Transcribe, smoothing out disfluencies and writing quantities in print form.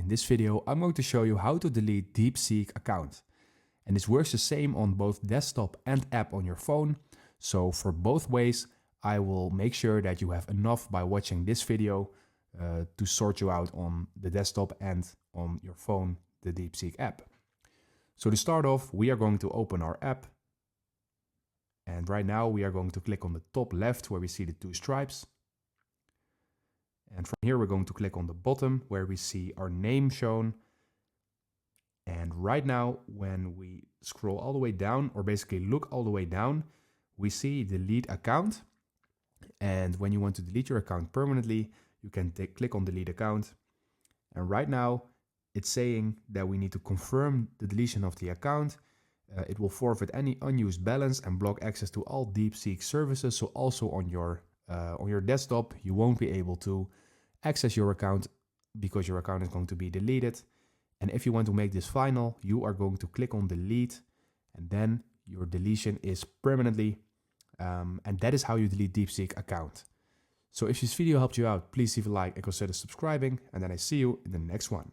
In this video, I'm going to show you how to delete DeepSeek account. And this works the same on both desktop and app on your phone. So for both ways, I will make sure that you have enough by watching this video to sort you out on the desktop and on your phone, the DeepSeek app. So to start off, we are going to open our app. And right now we are going to click on the top left where we see the two stripes. And from here, we're going to click on the bottom where we see our name shown. And right now, when we scroll all the way down, or basically look all the way down, we see delete account. And when you want to delete your account permanently, you can click on delete account. And right now, it's saying that we need to confirm the deletion of the account. It will forfeit any unused balance and block access to all DeepSeek services. So also on your desktop, you won't be able to access your account because your account is going to be deleted. And if you want to make this final, you are going to click on delete, and then your deletion is permanently. And that is how you delete DeepSeek account. So if this video helped you out, please leave a like and consider subscribing, and then I see you in the next one.